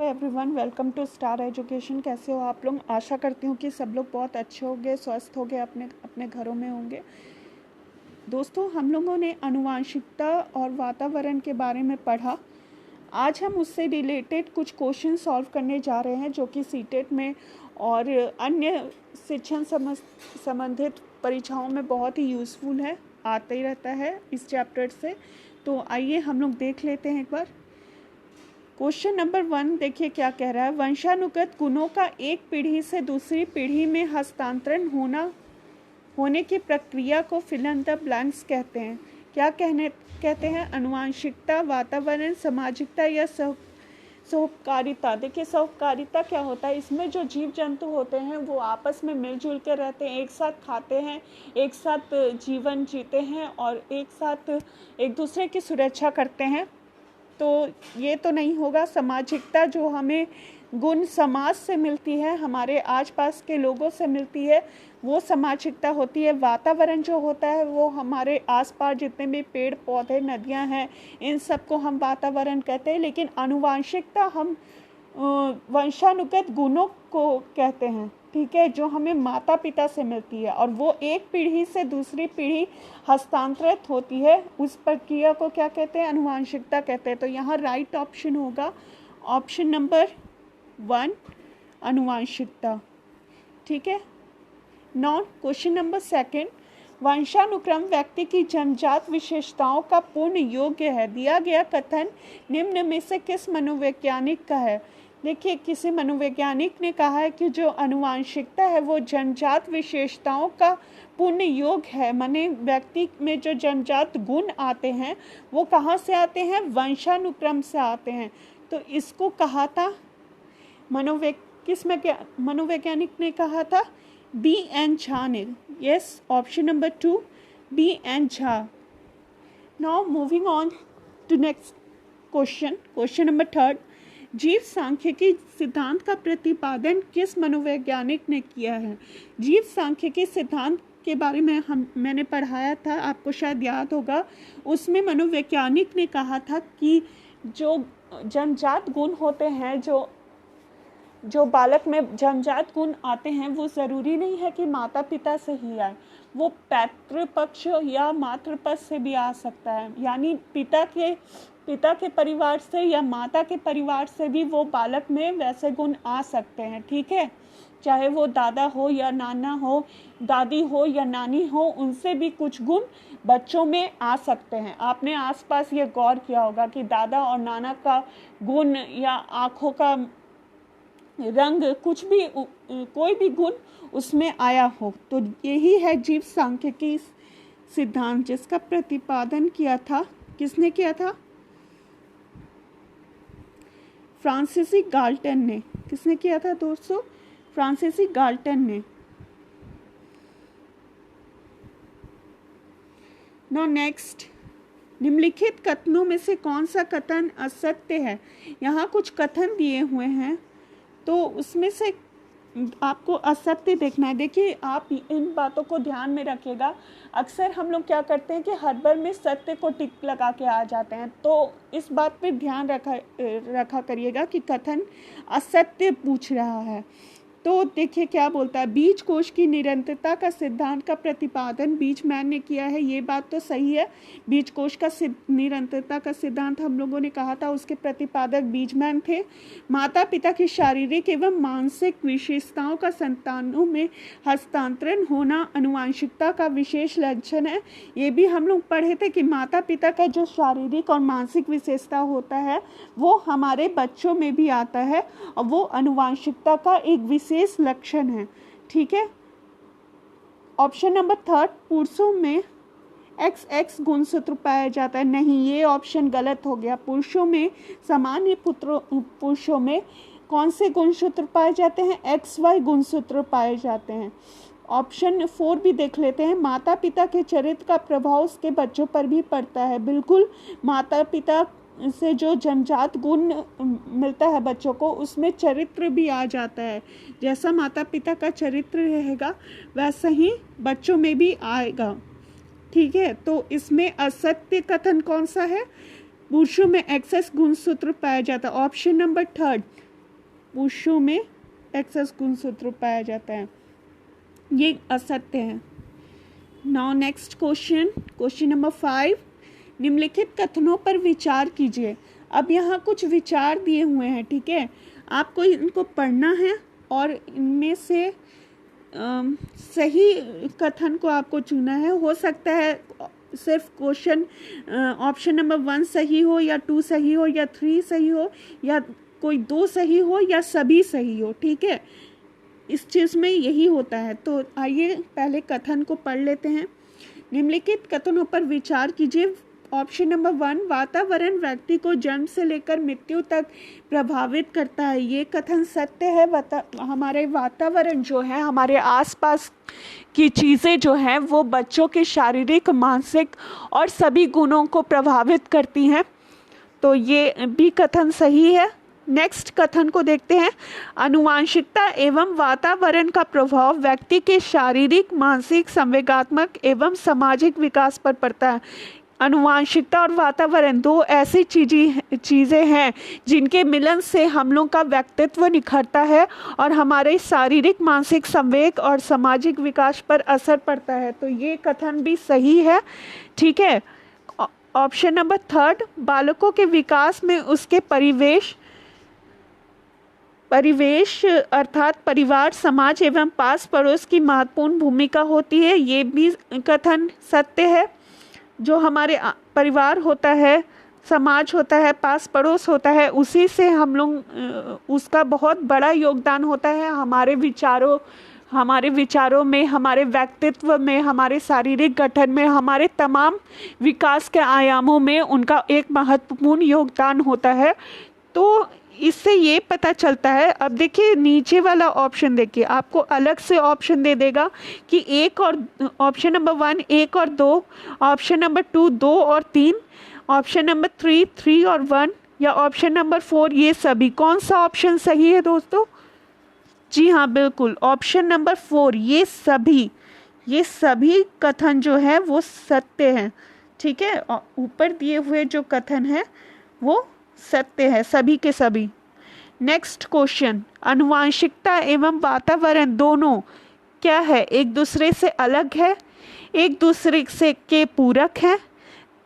Everyone, welcome to Star Education. कैसे हो आप लोग? आशा करती हूँ कि सब लोग बहुत अच्छे होंगे, स्वस्थ होंगे, अपने अपने घरों में होंगे। दोस्तों, हम लोगों ने आनुवंशिकता और वातावरण के बारे में पढ़ा। आज हम उससे रिलेटेड कुछ क्वेश्चन सॉल्व करने जा रहे हैं जो कि सीटेट में और अन्य शिक्षण संबंधित परीक्षाओं में बहुत ही यूज़फुल है, आते ही रहता है इस चैप्टर से। तो आइए हम लोग देख लेते हैं एक बार। क्वेश्चन नंबर 1 देखिए क्या कह रहा है। वंशानुगत गुणों का एक पीढ़ी से दूसरी पीढ़ी में हस्तांतरण होने की प्रक्रिया को फिल इन द ब्लैंक्स कहते हैं। क्या कहते हैं? आनुवंशिकता, वातावरण, सामाजिकता या सहोपकारिता। देखिए, सहोपकारिता क्या होता है? इसमें जो जीव जंतु होते हैं वो आपस में मिलजुल कर रहते हैं, एक साथ खाते हैं, एक साथ जीवन जीते हैं और एक साथ एक दूसरे की सुरक्षा करते हैं। तो ये तो नहीं होगा। सामाजिकता जो हमें गुण समाज से मिलती है, हमारे आसपास के लोगों से मिलती है, वो सामाजिकता होती है। वातावरण जो होता है वो हमारे आसपास जितने भी पेड़ पौधे नदियां हैं, इन सबको हम वातावरण कहते हैं। लेकिन आनुवंशिकता हम वंशानुगत गुणों को कहते हैं, ठीक है, जो हमें माता पिता से मिलती है और वो एक पीढ़ी से दूसरी पीढ़ी हस्तांतरित होती है। उस प्रक्रिया को क्या कहते हैं? आनुवंशिकता कहते हैं। तो यहाँ राइट ऑप्शन होगा ऑप्शन नंबर 1, आनुवंशिकता। ठीक है। नाउ क्वेश्चन नंबर 2, वंशानुक्रम व्यक्ति की जन्मजात विशेषताओं का पूर्ण योग्य है। दिया गया कथन निम्न में से किस मनोवैज्ञानिक का है? देखिए, किसी मनोवैज्ञानिक ने कहा है कि जो आनुवंशिकता है वो जन्मजात विशेषताओं का पूर्ण योग है। माने व्यक्ति में जो जन्मजात गुण आते हैं वो कहाँ से आते हैं? वंशानुक्रम से आते हैं। तो इसको कहा था मनोवैज्ञानिक ने कहा था? बी एन झा ने। Yes, option number 2, B N Jha. Now moving on to next question number 3, जीव सांख्यिकी सिद्धांत का प्रतिपादन किस मनोवैज्ञानिक ने किया है? जीव सांख्यिकी सिद्धांत के बारे में मैंने पढ़ाया था, आपको शायद याद होगा। उसमें मनोवैज्ञानिक ने कहा था कि जो जन्मजात गुण होते हैं, जो बालक में जन्मजात गुण आते हैं, वो ज़रूरी नहीं है कि माता पिता से ही आए, वो पैतृपक्ष या मातृपक्ष से भी आ सकता है। यानी पिता के परिवार से या माता के परिवार से भी वो बालक में वैसे गुण आ सकते हैं। ठीक है, चाहे वो दादा हो या नाना हो, दादी हो या नानी हो, उनसे भी कुछ गुण बच्चों में आ सकते हैं। आपने आसपास ये गौर किया होगा कि दादा और नाना का गुण या आँखों का रंग, कुछ भी कोई भी गुण उसमें आया हो। तो यही है जीव सांख्यिकी सिद्धांत, जिसका प्रतिपादन किया था, किसने किया था? फ्रांसीसी गाल्टन ने। किसने किया था दोस्तों? फ्रांसीसी गाल्टन ने। नाउ नेक्स्ट, निम्नलिखित कथनों में से कौन सा कथन असत्य है? यहाँ कुछ कथन दिए हुए हैं, तो उसमें से आपको असत्य देखना है। देखिए, आप इन बातों को ध्यान में रखिएगा। अक्सर हम लोग क्या करते हैं कि हर बार में सत्य को टिक लगा के आ जाते हैं, तो इस बात पे ध्यान रखा करिएगा कि कथन असत्य पूछ रहा है। तो देखिए क्या बोलता है, बीज कोश की निरंतरता का सिद्धांत का प्रतिपादन बीजमैन ने किया है। ये बात तो सही है, बीज कोश का निरंतरता का सिद्धांत हम लोगों ने कहा था, उसके प्रतिपादक बीजमैन थे। माता पिता की शारीरिक एवं मानसिक विशेषताओं का संतानों में हस्तांतरण होना आनुवंशिकता का विशेष लक्षण है। ये भी हम लोग पढ़े थे कि माता पिता का जो शारीरिक और मानसिक विशेषता होता है वो हमारे बच्चों में भी आता है और वो आनुवंशिकता का एक विशेष लक्षण है। ठीक है। ऑप्शन नंबर 3, पुरुषों में XX गुणसूत्र पाया जाता है। नहीं, ये ऑप्शन गलत हो गया। पुरुषों में, सामान्य पुरुषों में कौन से गुणसूत्र पाए जाते हैं? XY गुणसूत्र पाए जाते हैं। ऑप्शन 4 भी देख लेते हैं, माता पिता के चरित्र का प्रभाव उसके बच्चों पर भी पड़ता है। बिल्कुल, माता पिता से जो जन्मजात गुण मिलता है बच्चों को, उसमें चरित्र भी आ जाता है। जैसा माता पिता का चरित्र रहेगा वैसा ही बच्चों में भी आएगा। ठीक है, तो इसमें असत्य कथन कौन सा है? पुरुषों में एक्सेस गुणसूत्र पाया जाता है। ऑप्शन नंबर 3, पुरुषों में एक्सेस गुणसूत्र पाया जाता है, ये असत्य है। नाउ नेक्स्ट क्वेश्चन नंबर 5, निम्नलिखित कथनों पर विचार कीजिए। अब यहाँ कुछ विचार दिए हुए हैं, ठीक है, आपको इनको पढ़ना है और इनमें से सही कथन को आपको चुनना है। हो सकता है सिर्फ क्वेश्चन ऑप्शन नंबर 1 सही हो या 2 सही हो या 3 सही हो या कोई 2 सही हो या सभी सही हो, ठीक है, इस चीज़ में यही होता है। तो आइए पहले कथन को पढ़ लेते हैं। निम्नलिखित कथनों पर विचार कीजिए। ऑप्शन नंबर 1, वातावरण व्यक्ति को जन्म से लेकर मृत्यु तक प्रभावित करता है। ये कथन सत्य है। हमारे वातावरण जो है, हमारे आसपास की चीज़ें जो हैं वो बच्चों के शारीरिक, मानसिक और सभी गुणों को प्रभावित करती हैं, तो ये भी कथन सही है। नेक्स्ट कथन को देखते हैं। आनुवंशिकता एवं वातावरण का प्रभाव व्यक्ति के शारीरिक, मानसिक, संवेगात्मक एवं सामाजिक विकास पर पड़ता है। आनुवंशिकता और वातावरण दो ऐसी चीज़ें हैं जिनके मिलन से हम लोग का व्यक्तित्व निखरता है और हमारे शारीरिक, मानसिक, संवेग और सामाजिक विकास पर असर पड़ता है, तो ये कथन भी सही है, ठीक है। ऑप्शन नंबर 3, बालकों के विकास में उसके परिवेश अर्थात परिवार, समाज एवं पास पड़ोस की महत्वपूर्ण भूमिका होती है। ये भी कथन सत्य है। जो हमारे परिवार होता है, समाज होता है, पास पड़ोस होता है, उसी से हम लोग उसका बहुत बड़ा योगदान होता है हमारे विचारों में, हमारे व्यक्तित्व में, हमारे शारीरिक गठन में, हमारे तमाम विकास के आयामों में उनका एक महत्वपूर्ण योगदान होता है। तो इससे ये पता चलता है। अब देखिए नीचे वाला ऑप्शन देखिए, आपको अलग से ऑप्शन दे देगा कि एक और ऑप्शन नंबर 1 1 और 2, ऑप्शन नंबर 2 2 और 3, ऑप्शन नंबर 3 3 और 1 या ऑप्शन नंबर 4 ये सभी। कौन सा ऑप्शन सही है दोस्तों? जी हाँ, बिल्कुल ऑप्शन नंबर 4 ये सभी कथन जो है वो सत्य हैं, ठीक है। ऊपर दिए हुए जो कथन है वो सत्य है, सभी के सभी। नेक्स्ट क्वेश्चन, आनुवंशिकता एवं वातावरण दोनों क्या है? एक दूसरे से अलग है, एक दूसरे से के पूरक है,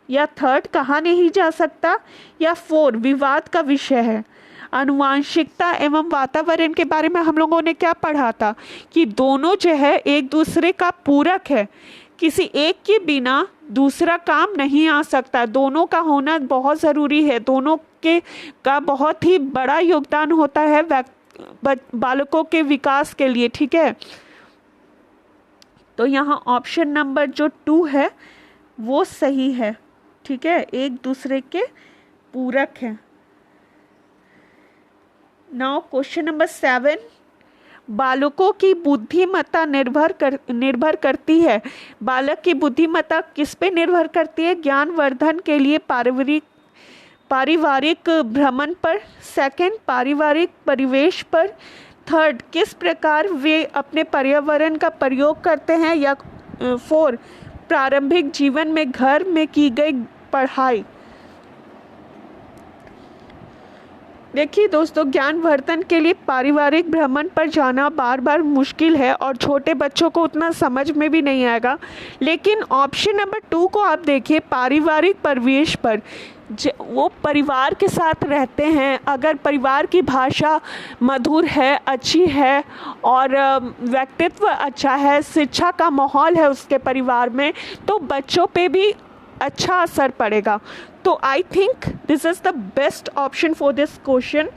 या 3 कहा नहीं जा सकता, या 4 विवाद का विषय है। आनुवंशिकता एवं वातावरण के बारे में हम लोगों ने क्या पढ़ा था कि दोनों जो है एक दूसरे का पूरक है, किसी एक के बिना दूसरा काम नहीं आ सकता, दोनों का होना बहुत ज़रूरी है, दोनों का बहुत ही बड़ा योगदान होता है बालकों के विकास के लिए, ठीक है। तो यहाँ ऑप्शन नंबर जो 2 है वो सही है, ठीक है, एक दूसरे के पूरक हैं। नाउ क्वेश्चन नंबर 7, बालकों की बुद्धिमत्ता निर्भर करती है। बालक की बुद्धिमत्ता किस पे निर्भर करती है? ज्ञानवर्धन के लिए पारिवारिक भ्रमण पर, 2 पारिवारिक परिवेश पर, 3 किस प्रकार वे अपने पर्यावरण का प्रयोग करते हैं, या 4 प्रारंभिक जीवन में घर में की गई पढ़ाई। देखिए दोस्तों, ज्ञानवर्धन के लिए पारिवारिक भ्रमण पर जाना बार बार मुश्किल है और छोटे बच्चों को उतना समझ में भी नहीं आएगा, लेकिन ऑप्शन नंबर 2 को आप देखिए, पारिवारिक परिवेश पर वो परिवार के साथ रहते हैं, अगर परिवार की भाषा मधुर है, अच्छी है और व्यक्तित्व अच्छा है, शिक्षा का माहौल है उसके परिवार में, तो बच्चों पे भी अच्छा असर पड़ेगा। तो I think this is the best option for this question.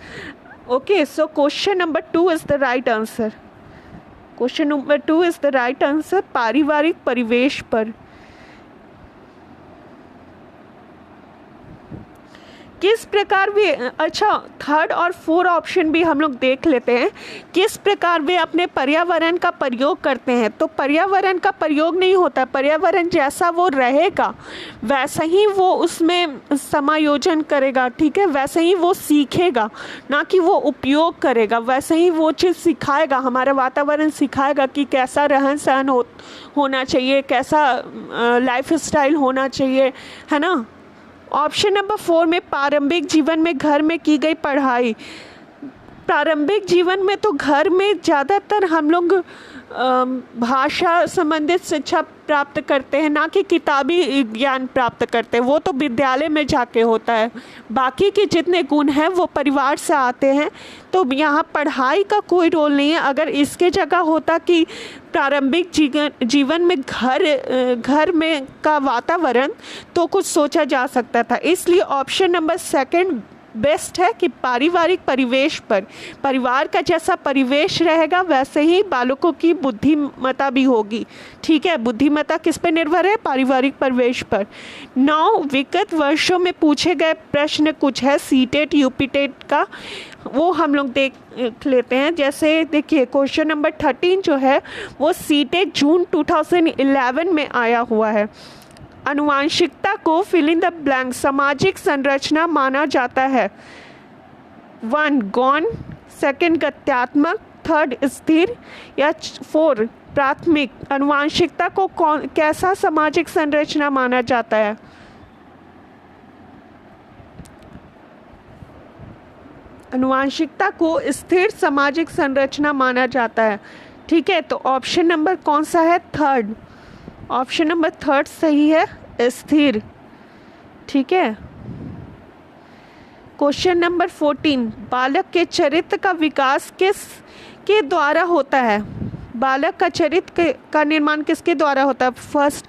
Okay, so question number 2 is the right answer. Question number 2 is the right answer, पारिवारिक परिवेश पर। किस प्रकार वे, अच्छा 3rd और 4 ऑप्शन भी हम लोग देख लेते हैं, किस प्रकार वे अपने पर्यावरण का प्रयोग करते हैं। तो पर्यावरण का प्रयोग नहीं होता, पर्यावरण जैसा वो रहेगा वैसा ही वो उसमें समायोजन करेगा, ठीक है, वैसे ही वो सीखेगा, ना कि वो उपयोग करेगा, वैसे ही वो चीज़ सिखाएगा, हमारा वातावरण सिखाएगा कि कैसा रहन सहन होना चाहिए, कैसा लाइफ स्टाइल होना चाहिए, है ना। ऑप्शन नंबर 4 में प्रारंभिक जीवन में घर में की गई पढ़ाई, प्रारंभिक जीवन में तो घर में ज़्यादातर हम लोग भाषा संबंधित शिक्षा प्राप्त करते हैं, ना कि किताबी ज्ञान प्राप्त करते हैं, वो तो विद्यालय में जाके होता है। बाकी के जितने गुण हैं वो परिवार से आते हैं, तो यहाँ पढ़ाई का कोई रोल नहीं है। अगर इसके जगह होता कि प्रारंभिक जीवन में घर में का वातावरण, तो कुछ सोचा जा सकता था। इसलिए ऑप्शन नंबर सेकंड बेस्ट है कि पारिवारिक परिवेश पर, परिवार का जैसा परिवेश रहेगा वैसे ही बालकों की बुद्धिमत्ता भी होगी। ठीक है, बुद्धिमत्ता किस पर निर्भर है? पारिवारिक परिवेश पर। 9 विगत वर्षों में पूछे गए प्रश्न कुछ है सीटेट यूपीटेट का, वो हम लोग देख लेते हैं। जैसे देखिए क्वेश्चन नंबर 13 जो है वो सीटेट जून 2011 में आया हुआ है। आनुवंशिकता को फिल इन द ब्लैंक सामाजिक संरचना माना जाता है। 1 गौण, 2 गत्यात्मक, 3 स्थिर या 4 प्राथमिक। आनुवंशिकता को कैसा सामाजिक संरचना माना जाता है? आनुवंशिकता को स्थिर सामाजिक संरचना माना जाता है। ठीक है, तो ऑप्शन नंबर कौन सा है? 3rd। ऑप्शन नंबर 3rd सही है, स्थिर। ठीक है, क्वेश्चन नंबर 14 बालक के चरित्र का विकास किसके द्वारा होता है? बालक का चरित्र का निर्माण किसके द्वारा होता है? फर्स्ट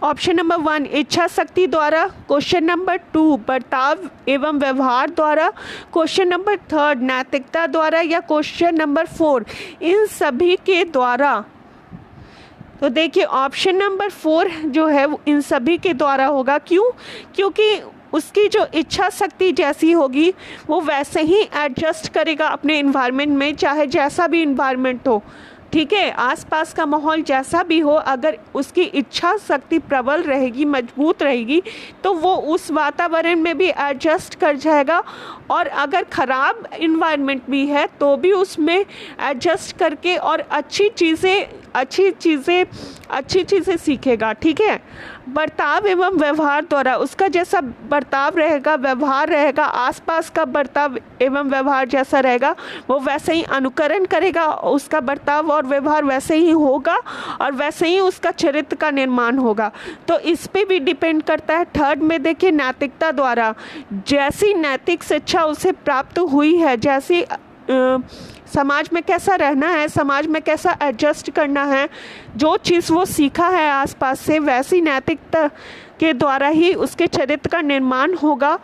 ऑप्शन नंबर 1 इच्छा शक्ति द्वारा, क्वेश्चन नंबर 2 बर्ताव एवं व्यवहार द्वारा, क्वेश्चन नंबर 3 नैतिकता द्वारा या क्वेश्चन नंबर 4 इन सभी के द्वारा। तो देखिए ऑप्शन नंबर 4 जो है वो इन सभी के द्वारा होगा। क्यों? क्योंकि उसकी जो इच्छा शक्ति जैसी होगी वो वैसे ही एडजस्ट करेगा अपने इन्वायरमेंट में, चाहे जैसा भी इन्वायरमेंट हो। ठीक है, आसपास का माहौल जैसा भी हो, अगर उसकी इच्छा शक्ति प्रबल रहेगी, मजबूत रहेगी, तो वो उस वातावरण में भी एडजस्ट कर जाएगा। और अगर ख़राब इन्वायरमेंट भी है तो भी उसमें एडजस्ट करके और अच्छी चीज़ें सीखेगा। ठीक है, बर्ताव एवं व्यवहार द्वारा उसका जैसा बर्ताव रहेगा, व्यवहार रहेगा, आसपास का बर्ताव एवं व्यवहार जैसा रहेगा वो वैसे ही अनुकरण करेगा, उसका बर्ताव और व्यवहार वैसे ही होगा और वैसे ही उसका चरित्र का निर्माण होगा। तो इस पे भी डिपेंड करता है। 3rd में देखिए नैतिकता द्वारा, जैसी नैतिक शिक्षा उसे प्राप्त हुई है, जैसी समाज में कैसा रहना है, समाज में कैसा एडजस्ट करना है, जो चीज़ वो सीखा है आसपास से, वैसी नैतिकता के द्वारा ही उसके चरित्र का निर्माण होगा।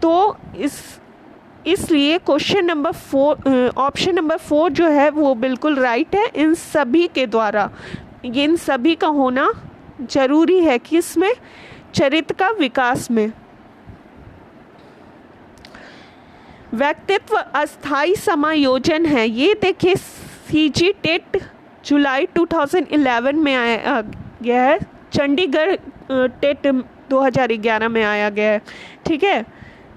तो इसलिए क्वेश्चन नंबर 4 ऑप्शन नंबर 4 जो है वो बिल्कुल राइट है। इन सभी के द्वारा, इन सभी का होना जरूरी है किसमें? चरित्र का विकास में। व्यक्तित्व अस्थाई समायोजन है, ये देखिए सीजी टेट जुलाई 2011 में आया गया है, चंडीगढ़ टेट 2011 में आया गया है। ठीक है,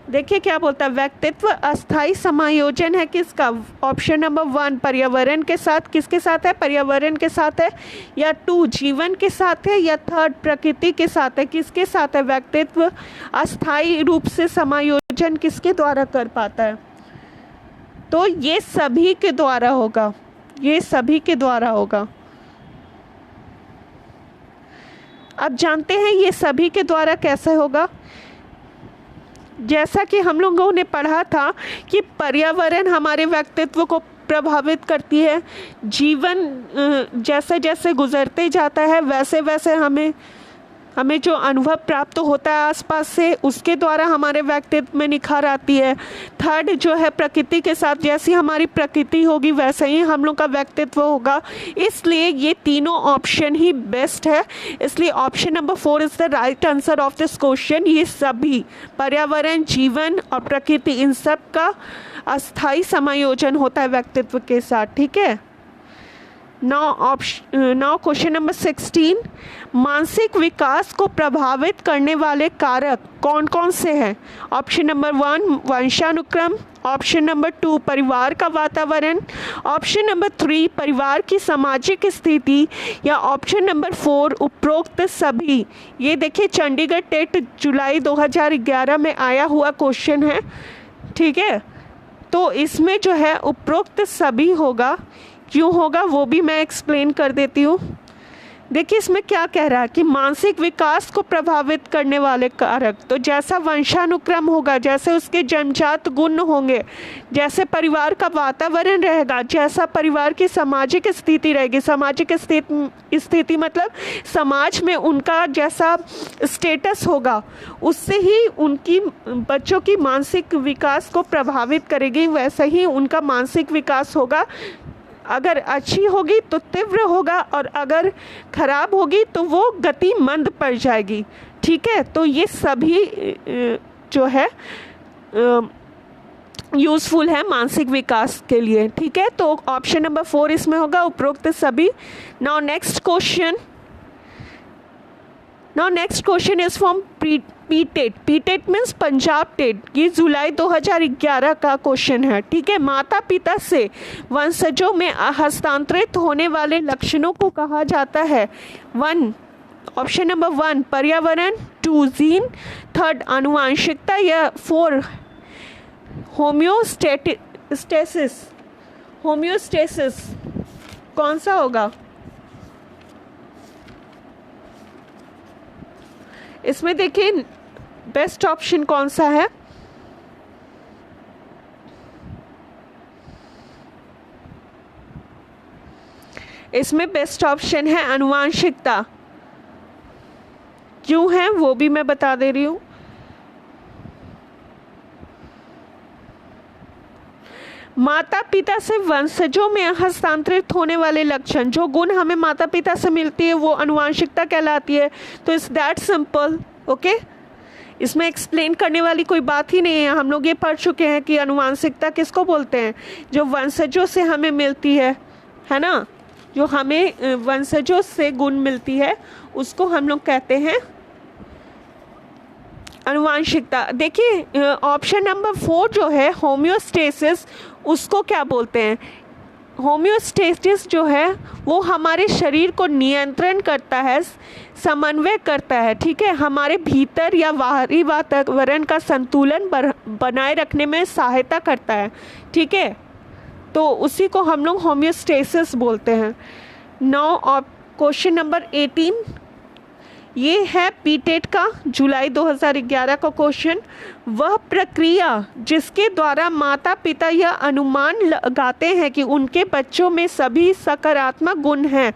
देखिए क्या बोलता है, व्यक्तित्व अस्थाई समायोजन है किसका? ऑप्शन नंबर 1 पर्यावरण के साथ, किसके साथ है? पर्यावरण के साथ है, या 2 जीवन के साथ है, या 3rd प्रकृति के साथ है। किसके साथ है? व्यक्तित्व अस्थाई रूप से समायोजन किसके द्वारा कर पाता है? तो ये सभी के द्वारा होगा, ये सभी के द्वारा होगा। अब जानते हैं ये सभी के द्वारा कैसे होगा। जैसा कि हम लोगों ने पढ़ा था कि पर्यावरण हमारे व्यक्तित्व को प्रभावित करती है, जीवन जैसे जैसे गुजरते जाता है वैसे वैसे हमें जो अनुभव प्राप्त होता है आसपास से, उसके द्वारा हमारे व्यक्तित्व में निखार आती है। 3rd जो है प्रकृति के साथ, जैसी हमारी प्रकृति होगी वैसे ही हम लोग का व्यक्तित्व होगा। इसलिए ये तीनों ऑप्शन ही बेस्ट है। इसलिए option number 4 is the right answer of this question. ये सभी पर्यावरण, जीवन और प्रकृति, इन सब का अस्थाई समायोजन होता है व्यक्तित्व के साथ। ठीक है, नाउ क्वेश्चन नंबर 16, मानसिक विकास को प्रभावित करने वाले कारक कौन कौन से हैं? ऑप्शन नंबर 1 वंशानुक्रम, ऑप्शन नंबर 2 परिवार का वातावरण, ऑप्शन नंबर 3 परिवार की सामाजिक स्थिति, या ऑप्शन नंबर 4 उपरोक्त सभी। ये देखिए चंडीगढ़ टेट जुलाई 2011 में आया हुआ क्वेश्चन है। ठीक है, तो इसमें जो है उपरोक्त सभी होगा, क्यों होगा वो भी मैं एक्सप्लेन कर देती हूँ। देखिए इसमें क्या कह रहा है कि मानसिक विकास को प्रभावित करने वाले कारक, तो जैसा वंशानुक्रम होगा, जैसे उसके जन्मजात गुण होंगे, जैसे परिवार का वातावरण रहेगा, जैसा परिवार की सामाजिक स्थिति रहेगी, सामाजिक स्थिति मतलब समाज में उनका जैसा स्टेटस होगा, उससे ही उनकी बच्चों की मानसिक विकास को प्रभावित करेगी, वैसा ही उनका मानसिक विकास होगा। अगर अच्छी होगी तो तीव्र होगा और अगर खराब होगी तो वो गति मंद पड़ जाएगी। ठीक है, तो ये सभी जो है यूज़फुल है मानसिक विकास के लिए। ठीक है, तो ऑप्शन नंबर 4 इसमें होगा, उपरोक्त सभी। Now next question is from PTET. PTET means Punjab TET, ये जुलाई 2011 का क्वेश्चन है। ठीक है, माता पिता से वंशजों में हस्तांतरित होने वाले लक्षणों को कहा जाता है। ऑप्शन नंबर 1 पर्यावरण, 2 जीन, 3 आनुवंशिकता या 4 होम्योस्टेसिस। कौन सा होगा इसमें? देखिए बेस्ट ऑप्शन कौन सा है? इसमें बेस्ट ऑप्शन है आनुवंशिकता। क्यों है वो भी मैं बता दे रही हूँ। माता पिता से वंशजों में हस्तांतरित होने वाले लक्षण, जो गुण हमें माता पिता से मिलती है वो आनुवंशिकता कहलाती है। तो इट्स दैट सिंपल। ओके, इसमें एक्सप्लेन करने वाली कोई बात ही नहीं है। हम लोग ये पढ़ चुके हैं कि आनुवंशिकता किसको बोलते हैं, जो वंशजों से हमें मिलती है ना, जो हमें वंशजों से गुण मिलती है उसको हम लोग कहते हैं आनुवंशिकता। देखिए ऑप्शन नंबर 4 जो है होम्योस्टेसिस, उसको क्या बोलते हैं? होम्योस्टेसिस जो है वो हमारे शरीर को नियंत्रण करता है, समन्वय करता है। ठीक है, हमारे भीतर या बाहरी वातावरण का संतुलन बनाए रखने में सहायता करता है। ठीक है, तो उसी को हम लोग होम्योस्टेसिस बोलते हैं। नाउ क्वेश्चन नंबर 18, ये है पीटेट का जुलाई 2011 का क्वेश्चन। वह प्रक्रिया जिसके द्वारा माता पिता यह अनुमान लगाते हैं कि उनके बच्चों में सभी सकारात्मक गुण हैं,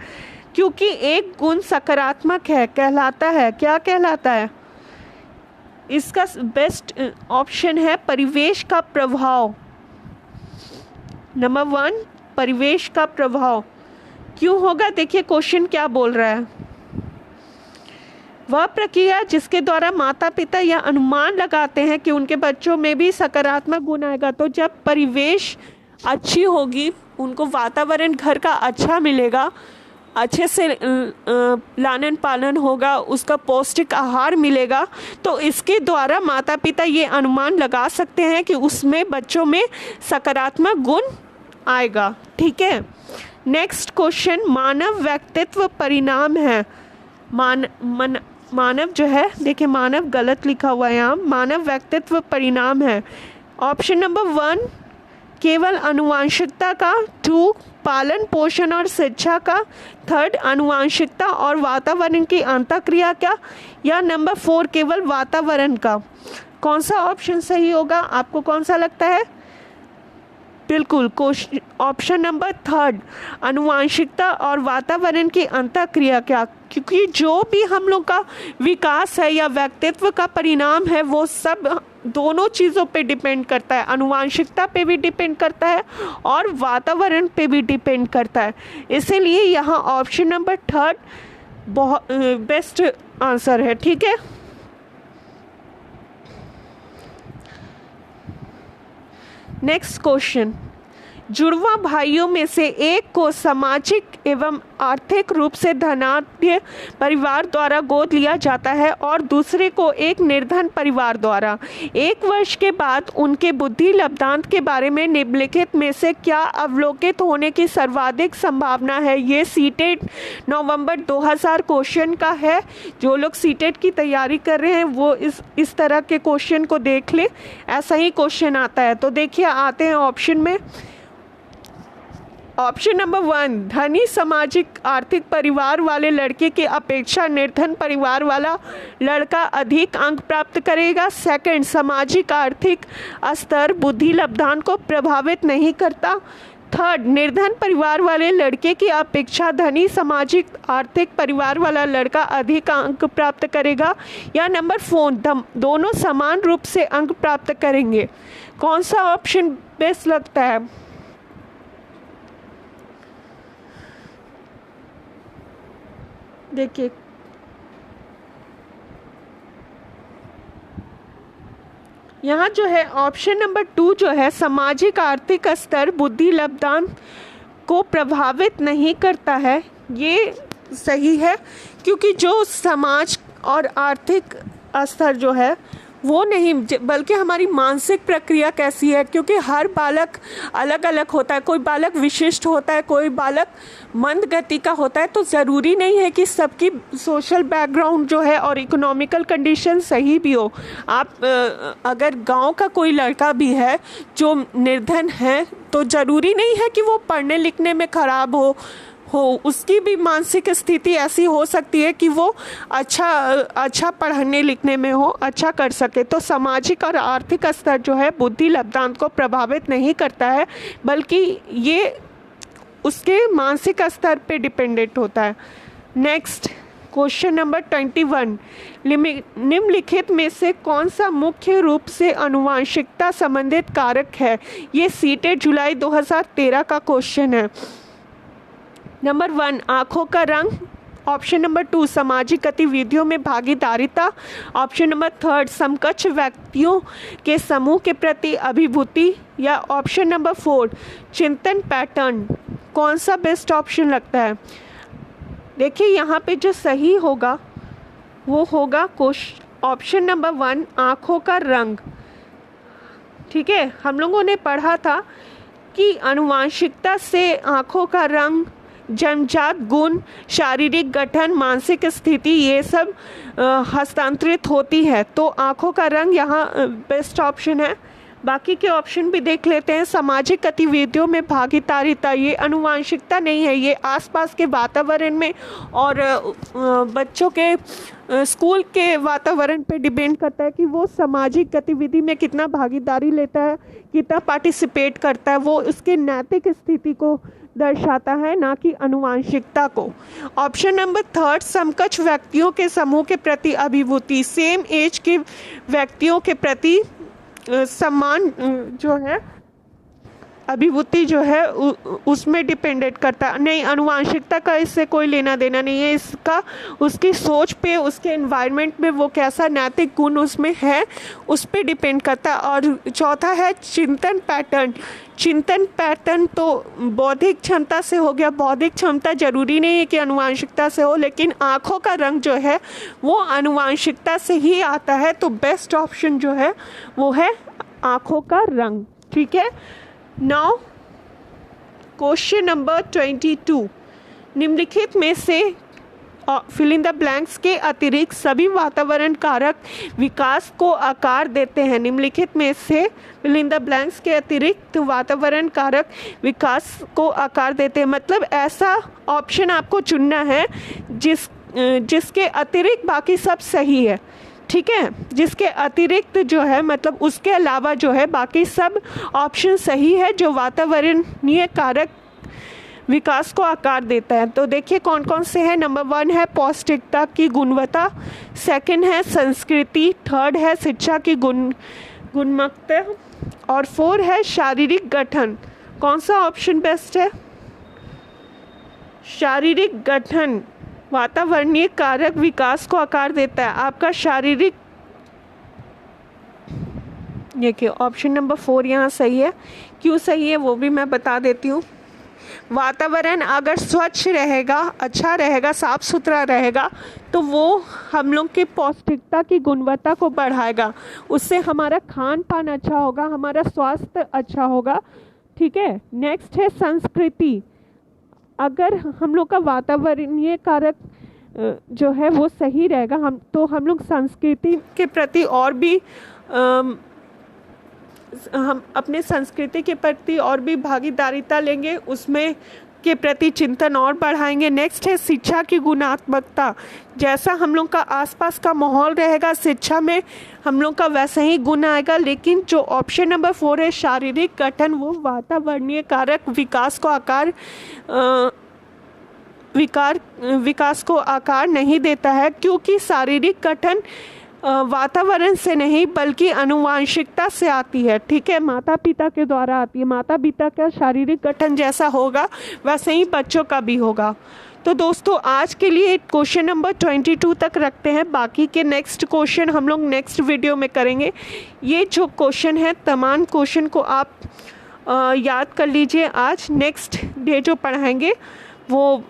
क्योंकि एक गुण सकारात्मक है, कहलाता है, क्या कहलाता है? इसका बेस्ट ऑप्शन है परिवेश का प्रभाव। नंबर 1 परिवेश का प्रभाव। क्यों होगा? देखिए क्वेश्चन क्या बोल रहा है। वह प्रक्रिया जिसके द्वारा माता पिता यह अनुमान लगाते हैं कि उनके बच्चों में भी सकारात्मक गुण आएगा। तो जब परिवेश अच्छी होगी, उनको वातावरण घर का अच्छा मिलेगा, अच्छे से लालन पालन होगा, उसका पौष्टिक आहार मिलेगा, तो इसके द्वारा माता पिता ये अनुमान लगा सकते हैं कि उसमें बच्चों में सकारात्मक गुण आएगा। ठीक है, नेक्स्ट क्वेश्चन मानव व्यक्तित्व परिणाम है। मानव जो है, देखिए मानव गलत लिखा हुआ है यहाँ, मानव व्यक्तित्व परिणाम है। ऑप्शन नंबर 1 केवल आनुवंशिकता का, 2 पालन पोषण और शिक्षा का, 3 आनुवंशिकता और वातावरण की अंतःक्रिया का, या नंबर 4 केवल वातावरण का। कौन सा ऑप्शन सही होगा? आपको कौन सा लगता है? बिल्कुल ऑप्शन नंबर 3 आनुवंशिकता और वातावरण की अंतःक्रिया क्या, क्योंकि जो भी हम लोग का विकास है या व्यक्तित्व का परिणाम है वो सब दोनों चीज़ों पे डिपेंड करता है, आनुवंशिकता पे भी डिपेंड करता है और वातावरण पे भी डिपेंड करता है। इसीलिए यहाँ ऑप्शन नंबर 3 बहुत बेस्ट आंसर है। ठीक है, नेक्स्ट क्वेश्चन, जुड़वा भाइयों में से एक को सामाजिक एवं आर्थिक रूप से धनाढ्य परिवार द्वारा गोद लिया जाता है और दूसरे को एक निर्धन परिवार द्वारा। 1 वर्ष के बाद उनके बुद्धि लब्धांत के बारे में निम्नलिखित में से क्या अवलोकित होने की सर्वाधिक संभावना है। ये सीटेट नवंबर 2000 क्वेश्चन का है। जो लोग सीटेट की तैयारी कर रहे हैं वो इस तरह के क्वेश्चन को देख ले, ऐसा ही क्वेश्चन आता है। तो देखिए, आते हैं ऑप्शन में। ऑप्शन नंबर 1, धनी सामाजिक आर्थिक परिवार वाले लड़के की अपेक्षा निर्धन परिवार वाला लड़का अधिक अंक प्राप्त करेगा। सेकंड, सामाजिक आर्थिक स्तर बुद्धि लब्धांत को प्रभावित नहीं करता। थर्ड, निर्धन परिवार वाले लड़के की अपेक्षा धनी सामाजिक आर्थिक परिवार वाला लड़का अधिक अंक प्राप्त करेगा। या नंबर 4, दोनों समान रूप से अंक प्राप्त करेंगे। कौन सा ऑप्शन बेस्ट लगता है? देखिए, यहाँ जो है ऑप्शन नंबर 2 जो है सामाजिक आर्थिक स्तर बुद्धि लब्धांत को प्रभावित नहीं करता है, ये सही है। क्योंकि जो समाज और आर्थिक स्तर जो है वो नहीं, बल्कि हमारी मानसिक प्रक्रिया कैसी है, क्योंकि हर बालक अलग अलग होता है। कोई बालक विशिष्ट होता है, कोई बालक मंद गति का होता है। तो ज़रूरी नहीं है कि सबकी सोशल बैकग्राउंड जो है और इकोनॉमिकल कंडीशन सही भी हो। आप अगर गांव का कोई लड़का भी है जो निर्धन है तो ज़रूरी नहीं है कि वो पढ़ने लिखने में ख़राब हो, उसकी भी मानसिक स्थिति ऐसी हो सकती है कि वो अच्छा पढ़ने लिखने में हो, अच्छा कर सके। तो सामाजिक और आर्थिक स्तर जो है बुद्धि लब्धांत को प्रभावित नहीं करता है, बल्कि ये उसके मानसिक स्तर पे डिपेंडेंट होता है। नेक्स्ट, क्वेश्चन नंबर 21, निम्नलिखित में से कौन सा मुख्य रूप से आनुवंशिकता संबंधित कारक है? ये सीटेट जुलाई 2013 का क्वेश्चन है। नंबर 1, आँखों का रंग। ऑप्शन नंबर 2, सामाजिक गतिविधियों में भागीदारिता। ऑप्शन नंबर 3, समकक्ष व्यक्तियों के समूह के प्रति अभिभूति। या ऑप्शन नंबर 4, चिंतन पैटर्न। कौन सा बेस्ट ऑप्शन लगता है? देखिए, यहाँ पे जो सही होगा वो होगा ऑप्शन नंबर 1, आँखों का रंग। ठीक है, हम लोगों ने पढ़ा था कि आनुवंशिकता से आँखों का रंग, जन्मजात गुण, शारीरिक गठन, मानसिक स्थिति, ये सब हस्तांतरित होती है। तो आँखों का रंग यहाँ बेस्ट ऑप्शन है। बाकी के ऑप्शन भी देख लेते हैं। सामाजिक गतिविधियों में भागीदारिता, ये आनुवंशिकता नहीं है, ये आसपास के वातावरण में और बच्चों के स्कूल के वातावरण पे डिपेंड करता है कि वो सामाजिक गतिविधि में कितना भागीदारी लेता है, कितना पार्टिसिपेट करता है। वो उसके नैतिक स्थिति को दर्शाता है, ना कि आनुवंशिकता को। ऑप्शन नंबर 3, समकक्ष व्यक्तियों के समूह के प्रति अभिभूति, सेम एज के व्यक्तियों के प्रति सम्मान जो है, अभिभूति जो है उसमें डिपेंडेंट करता है। नहीं, आनुवंशिकता का इससे कोई लेना देना नहीं है। इसका उसकी सोच पे, उसके एनवायरनमेंट में वो कैसा नैतिक गुण उसमें है उस पे डिपेंड करता है। और चौथा है चिंतन पैटर्न। चिंतन पैटर्न तो बौद्धिक क्षमता से हो गया। बौद्धिक क्षमता जरूरी नहीं है कि आनुवंशिकता से हो, लेकिन आँखों का रंग जो है वो आनुवंशिकता से ही आता है। तो बेस्ट ऑप्शन जो है वो है आँखों का रंग। ठीक है। नाउ क्वेश्चन नंबर 22, निम्नलिखित में से फिल इन द ब्लैंक्स के अतिरिक्त सभी वातावरण कारक विकास को आकार देते हैं। निम्नलिखित में से फिल इन द ब्लैंक्स के अतिरिक्त वातावरण कारक विकास को आकार देते हैं। मतलब ऐसा ऑप्शन आपको चुनना है जिसके अतिरिक्त बाकी सब सही है। ठीक है, जिसके अतिरिक्त जो है, मतलब उसके अलावा जो है बाकी सब ऑप्शन सही है जो वातावरणीय कारक विकास को आकार देता है। तो देखिए कौन कौन से हैं। नंबर 1 है पौष्टिकता की गुणवत्ता, सेकंड है संस्कृति, थर्ड है शिक्षा की गुणवत्ता और 4 है शारीरिक गठन। कौन सा ऑप्शन बेस्ट है? शारीरिक गठन वातावरणीय कारक विकास को आकार देता है। आपका शारीरिक देखिए ऑप्शन नंबर 4 यहाँ सही है। क्यों सही है वो भी मैं बता देती हूँ। वातावरण अगर स्वच्छ रहेगा, अच्छा रहेगा, साफ सुथरा रहेगा तो वो हम लोग के पौष्टिकता की गुणवत्ता को बढ़ाएगा। उससे हमारा खान पान अच्छा होगा, हमारा स्वास्थ्य अच्छा होगा। ठीक है, नेक्स्ट है संस्कृति। अगर हम लोग का वातावरणीय कारक जो है वो सही रहेगा, हम लोग संस्कृति के प्रति और भी हम अपने संस्कृति के प्रति और भी भागीदारिता लेंगे, उसमें के प्रति चिंतन और बढ़ाएंगे। नेक्स्ट है शिक्षा की गुणात्मकता। जैसा हम लोग का आसपास का माहौल रहेगा शिक्षा में, हम लोग का वैसा ही गुण आएगा। लेकिन जो ऑप्शन नंबर 4 है शारीरिक गठन, वो वातावरणीय कारक विकास को आकार नहीं देता है, क्योंकि शारीरिक गठन वातावरण से नहीं बल्कि आनुवंशिकता से आती है। ठीक है, माता पिता के द्वारा आती है। माता पिता का शारीरिक गठन जैसा होगा वैसे ही बच्चों का भी होगा। तो दोस्तों आज के लिए क्वेश्चन नंबर 22 तक रखते हैं। बाकी के नेक्स्ट क्वेश्चन हम लोग नेक्स्ट वीडियो में करेंगे। ये जो क्वेश्चन है तमाम क्वेश्चन को आप याद कर लीजिए। आज नेक्स्ट डे जो पढ़ाएंगे वो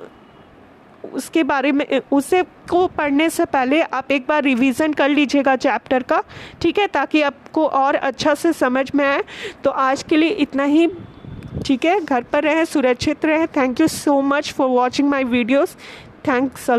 उसके बारे में, उसे को पढ़ने से पहले आप एक बार रिवीजन कर लीजिएगा चैप्टर का। ठीक है, ताकि आपको और अच्छा से समझ में आए। तो आज के लिए इतना ही। ठीक है, घर पर रहें, सुरक्षित रहें। Thank you so much for watching my videos. Thanks.